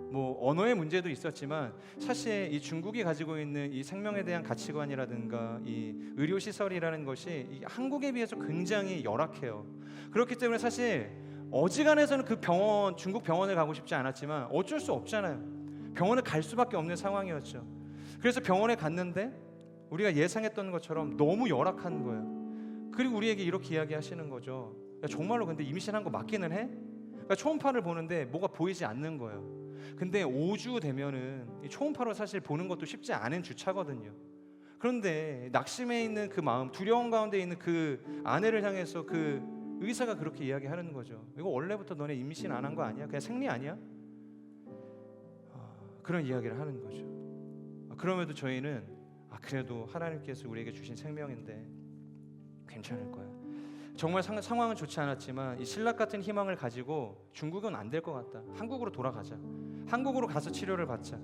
뭐 언어의 문제도 있었지만 사실 이 중국이 가지고 있는 이 생명에 대한 가치관이라든가 이 의료 시설이라는 것이 이 한국에 비해서 굉장히 열악해요. 그렇기 때문에 사실 어지간해서는 그 병원, 중국 병원을 가고 싶지 않았지만 어쩔 수 없잖아요. 병원을 갈 수밖에 없는 상황이었죠. 그래서 병원에 갔는데 우리가 예상했던 것처럼 너무 열악한 거예요. 그리고 우리에게 이렇게 이야기하시는 거죠. 야, 정말로 근데 임신한 거 맞기는 해? 그러니까 초음파를 보는데 뭐가 보이지 않는 거예요. 근데 5주 되면은 이 초음파로 사실 보는 것도 쉽지 않은 주차거든요. 그런데 낙심해 있는 그 마음, 두려움 가운데 있는 그 아내를 향해서 그 의사가 그렇게 이야기하는 거죠. 이거 원래부터 너네 임신 안 한 거 아니야? 그냥 생리 아니야? 그런 이야기를 하는 거죠. 그럼에도 저희는 그래도 하나님께서 우리에게 주신 생명인데 괜찮을 거야. 정말 상황은 좋지 않았지만 이 신락 같은 희망을 가지고 중국은 안 될 것 같다. 한국으로 돌아가자. 한국으로 가서 치료를 받자.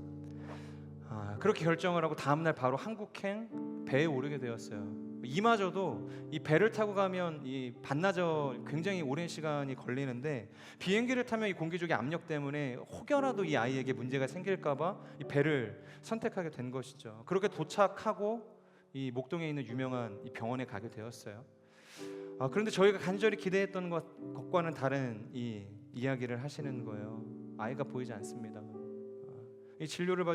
그렇게 결정을 하고 다음날 바로 한국행 배에 오르게 되었어요. 이마저도 이 배를 타고 가면 이 반나절 굉장히 오랜 시간이 걸리는데 비행기를 타면 이 공기중의 압력 때문에 혹여라도 이 아이에게 문제가 생길까봐 이 배를 선택하게 된 것이죠. 그렇게 도착하고 이 목동에 있는 유명한 이 병원에 가게 되었어요. 그런데 저희가 간절히 기대했던 것과는 다른 이 이야기를 하시는 거예요. 아이가 보이지 않습니다. 이 진료를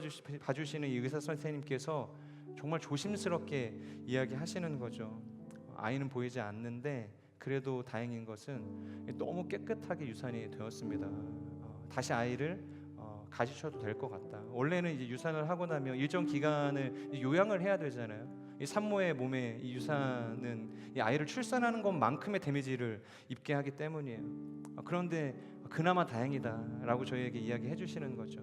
봐주시는 이 의사 선생님께서 정말 조심스럽게 이야기하시는 거죠. 아이는 보이지 않는데 그래도 다행인 것은 너무 깨끗하게 유산이 되었습니다. 다시 아이를 가지셔도 될 것 같다. 원래는 이제 유산을 하고 나면 일정 기간을 요양을 해야 되잖아요. 이 산모의 몸에 이 유산은 이 아이를 출산하는 것만큼의 데미지를 입게 하기 때문이에요. 그런데 그나마 다행이다라고 저희에게 이야기해 주시는 거죠.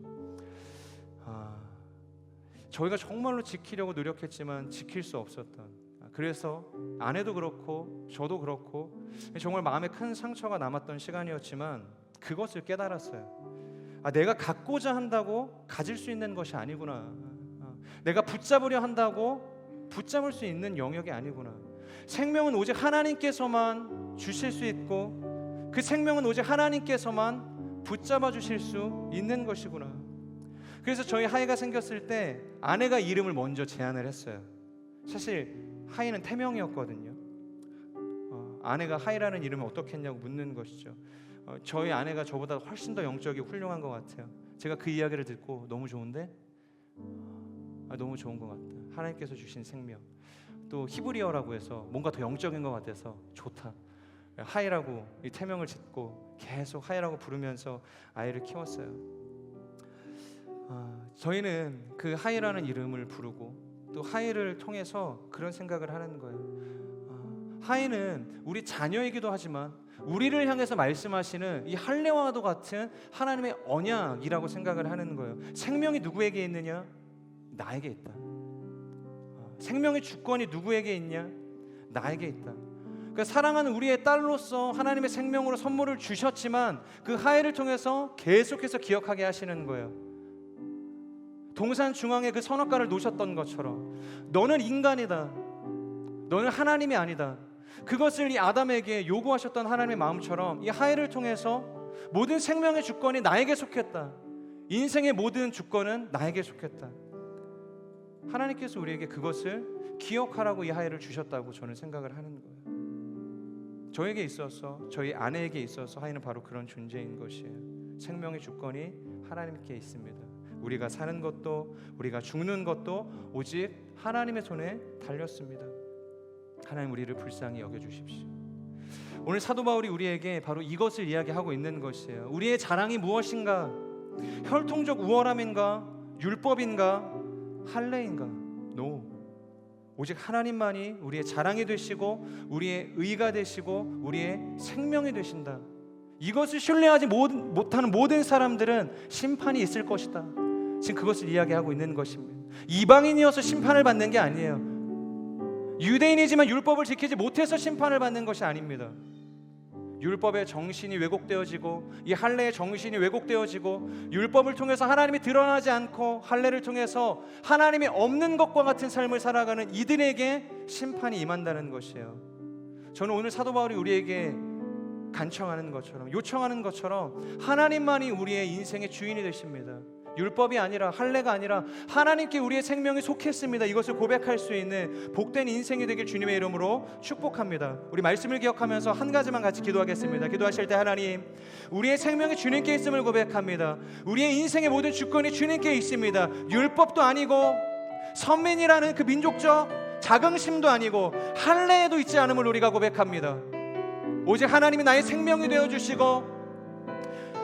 저희가 정말로 지키려고 노력했지만 지킬 수 없었던, 그래서 아내도 그렇고 저도 그렇고 정말 마음에 큰 상처가 남았던 시간이었지만 그것을 깨달았어요. 내가 갖고자 한다고 가질 수 있는 것이 아니구나. 내가 붙잡으려 한다고 붙잡을 수 있는 영역이 아니구나. 생명은 오직 하나님께서만 주실 수 있고 그 생명은 오직 하나님께서만 붙잡아 주실 수 있는 것이구나. 그래서 저희 하이가 생겼을 때 아내가 이름을 먼저 제안을 했어요. 사실 하이는 태명이었거든요. 아내가 하이라는 이름을 어떻게 했냐고 묻는 것이죠. 저희 아내가 저보다 훨씬 더 영적이 훌륭한 것 같아요. 제가 그 이야기를 듣고 너무 좋은데? 너무 좋은 것 같다. 하나님께서 주신 생명. 또 히브리어라고 해서 뭔가 더 영적인 것 같아서 좋다. 하이라고 이 태명을 짓고 계속 하이라고 부르면서 아이를 키웠어요. 저희는 그 하이라는 이름을 부르고 또 하이를 통해서 그런 생각을 하는 거예요. 하이는 우리 자녀이기도 하지만 우리를 향해서 말씀하시는 이 할례와도 같은 하나님의 언약이라고 생각을 하는 거예요. 생명이 누구에게 있느냐? 나에게 있다. 생명의 주권이 누구에게 있냐? 나에게 있다. 그러니까 사랑하는 우리의 딸로서 하나님의 생명으로 선물을 주셨지만 그 하혜를 통해서 계속해서 기억하게 하시는 거예요. 동산 중앙에 그 선악과를 놓으셨던 것처럼 너는 인간이다. 너는 하나님이 아니다. 그것을 이 아담에게 요구하셨던 하나님의 마음처럼 이 하혜를 통해서 모든 생명의 주권이 나에게 속했다. 인생의 모든 주권은 나에게 속했다. 하나님께서 우리에게 그것을 기억하라고 이 하혜를 주셨다고 저는 생각을 하는 거예요. 저에게 있어서, 저희 아내에게 있어서 하혜는 바로 그런 존재인 것이에요. 생명의 주권이 하나님께 있습니다. 우리가 사는 것도 우리가 죽는 것도 오직 하나님의 손에 달렸습니다. 하나님 우리를 불쌍히 여겨주십시오. 오늘 사도 바울이 우리에게 바로 이것을 이야기하고 있는 것이에요. 우리의 자랑이 무엇인가? 혈통적 우월함인가? 율법인가? 할례인가? No. 오직 하나님만이 우리의 자랑이 되시고 우리의 의가 되시고 우리의 생명이 되신다. 이것을 신뢰하지 못하는 모든 사람들은 심판이 있을 것이다. 지금 그것을 이야기하고 있는 것입니다. 이방인이어서 심판을 받는 게 아니에요. 유대인이지만 율법을 지키지 못해서 심판을 받는 것이 아닙니다. 율법의 정신이 왜곡되어지고 이 할례의 정신이 왜곡되어지고 율법을 통해서 하나님이 드러나지 않고 할례를 통해서 하나님이 없는 것과 같은 삶을 살아가는 이들에게 심판이 임한다는 것이에요. 저는 오늘 사도 바울이 우리에게 간청하는 것처럼, 요청하는 것처럼 하나님만이 우리의 인생의 주인이 되십니다. 율법이 아니라, 할례가 아니라 하나님께 우리의 생명이 속했습니다. 이것을 고백할 수 있는 복된 인생이 되길 주님의 이름으로 축복합니다. 우리 말씀을 기억하면서 한 가지만 같이 기도하겠습니다. 기도하실 때 하나님, 우리의 생명이 주님께 있음을 고백합니다. 우리의 인생의 모든 주권이 주님께 있습니다. 율법도 아니고 선민이라는 그 민족적 자긍심도 아니고 할례에도 있지 않음을 우리가 고백합니다. 오직 하나님이 나의 생명이 되어주시고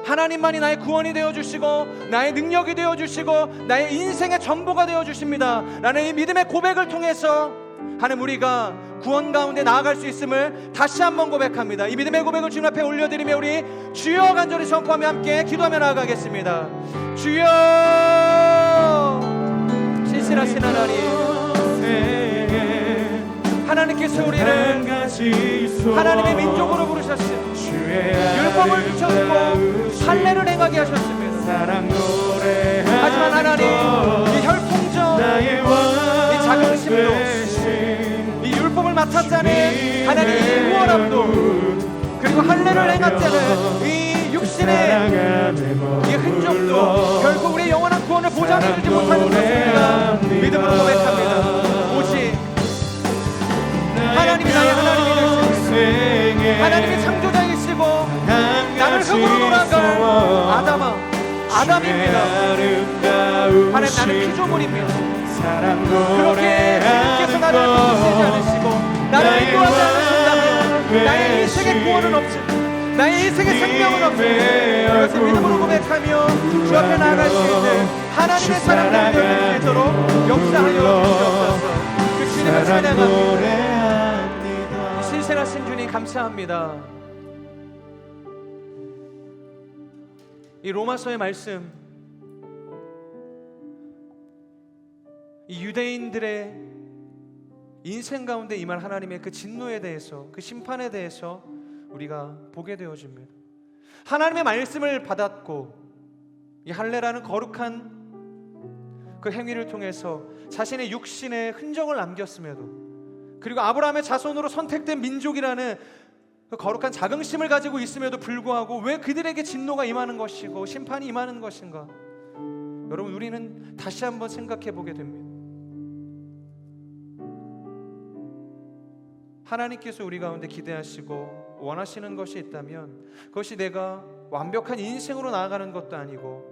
하나님만이 나의 구원이 되어주시고 나의 능력이 되어주시고 나의 인생의 전부가 되어주십니다 라는 이 믿음의 고백을 통해서 하나님 우리가 구원 가운데 나아갈 수 있음을 다시 한번 고백합니다. 이 믿음의 고백을 주님 앞에 올려드리며 우리 주여 간절히 선포하며 함께 기도하며 나아가겠습니다. 주여, 신실하신 하나님, 하나님께서 우리를 하나님의 민족으로 부르셨습니다. 율법을 주셨고 할례를 행하게 하셨습니다. 하지만 하나님, 이 혈통적 이 자긍심도 이 율법을 맡았자는 하나님 이 우월함도 그리고 할례를 행했자는 이 육신의 이 흔적도 결국 우리의 영원한 구원을 보장해주지 못하는 것입니다. 믿음으로 고백합니다. 오직 하나님이 나의 하나님이 되십니다. 하나님이 창조자이시고 나를 흙으로 돌아갈 아담입니다. 하나님, 나는 피조물입니다. 그렇게 주님께서 나를 부르시지 않으시고 나를 인도하지 않으신다면 나의 인생의 구원은 없습니다. 나의 인생의 생명은 없습니다. 이것을 믿음으로 고백하며 주 앞에 나아갈 수 있는 하나님의 사람들이 되어줄 수 있도록 역사하여 주시옵소서. 그 주님을 찬양합니다. 신실하신 주님 감사합니다. 이 로마서의 말씀, 이 유대인들의 인생 가운데 임한 하나님의 그 진노에 대해서, 그 심판에 대해서 우리가 보게 되어집니다. 하나님의 말씀을 받았고 이 할례라는 거룩한 그 행위를 통해서 자신의 육신의 흔적을 남겼음에도, 그리고 아브라함의 자손으로 선택된 민족이라는 그 거룩한 자긍심을 가지고 있음에도 불구하고 왜 그들에게 진노가 임하는 것이고 심판이 임하는 것인가? 여러분, 우리는 다시 한번 생각해 보게 됩니다. 하나님께서 우리 가운데 기대하시고 원하시는 것이 있다면 그것이 내가 완벽한 인생으로 나아가는 것도 아니고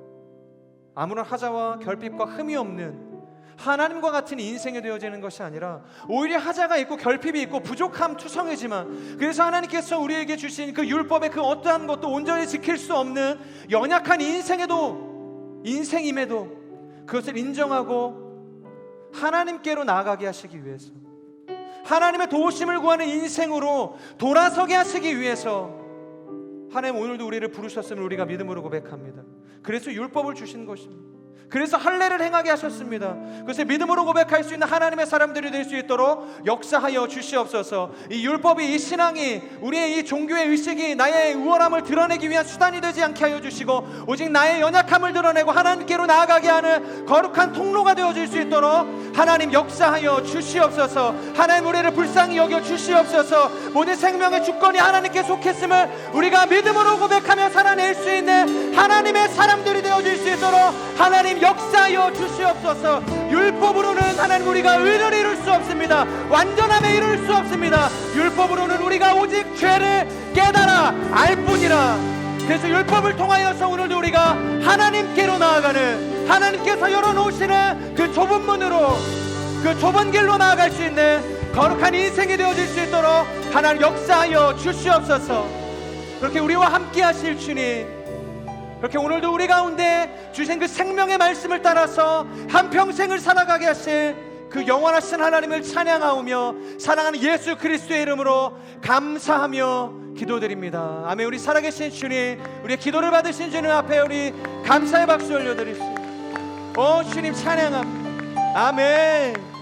아무런 하자와 결핍과 흠이 없는 하나님과 같은 인생이 되어지는 것이 아니라 오히려 하자가 있고 결핍이 있고 부족함 투성이지만, 그래서 하나님께서 우리에게 주신 그 율법의 그 어떠한 것도 온전히 지킬 수 없는 연약한 인생임에도 그것을 인정하고 하나님께로 나아가게 하시기 위해서, 하나님의 도우심을 구하는 인생으로 돌아서게 하시기 위해서 하나님 오늘도 우리를 부르셨음을 우리가 믿음으로 고백합니다. 그래서 율법을 주신 것입니다. 그래서 할례를 행하게 하셨습니다. 그래서 믿음으로 고백할 수 있는 하나님의 사람들이 될 수 있도록 역사하여 주시옵소서. 이 율법이, 이 신앙이, 우리의 이 종교의 의식이 나의 우월함을 드러내기 위한 수단이 되지 않게 하여 주시고, 오직 나의 연약함을 드러내고 하나님께로 나아가게 하는 거룩한 통로가 되어질 수 있도록 하나님 역사하여 주시옵소서. 하나님 우리를 불쌍히 여겨 주시옵소서. 모든 생명의 주권이 하나님께 속했음을 우리가 믿음으로 고백하며 살아낼 수 있는 하나님의 사람들이 되어질 수 있도록 하나님 역사하여 주시옵소서. 율법으로는 하나님 우리가 의를 이룰 수 없습니다. 완전함에 이룰 수 없습니다. 율법으로는 우리가 오직 죄를 깨달아 알 뿐이라. 그래서 율법을 통하여서 오늘도 우리가 하나님께로 나아가는, 하나님께서 열어놓으시는 그 좁은 문으로, 그 좁은 길로 나아갈 수 있는 거룩한 인생이 되어질 수 있도록 하나님 역사하여 주시옵소서. 그렇게 우리와 함께 하실 주님, 그렇게 오늘도 우리 가운데 주신 그 생명의 말씀을 따라서 한평생을 살아가게 하실 그 영원하신 하나님을 찬양하오며 사랑하는 예수 그리스도의 이름으로 감사하며 기도드립니다. 아멘. 우리 살아계신 주님, 우리의 기도를 받으신 주님 앞에 우리 감사의 박수 올려드리시오. 오 주님 찬양합니다. 아멘.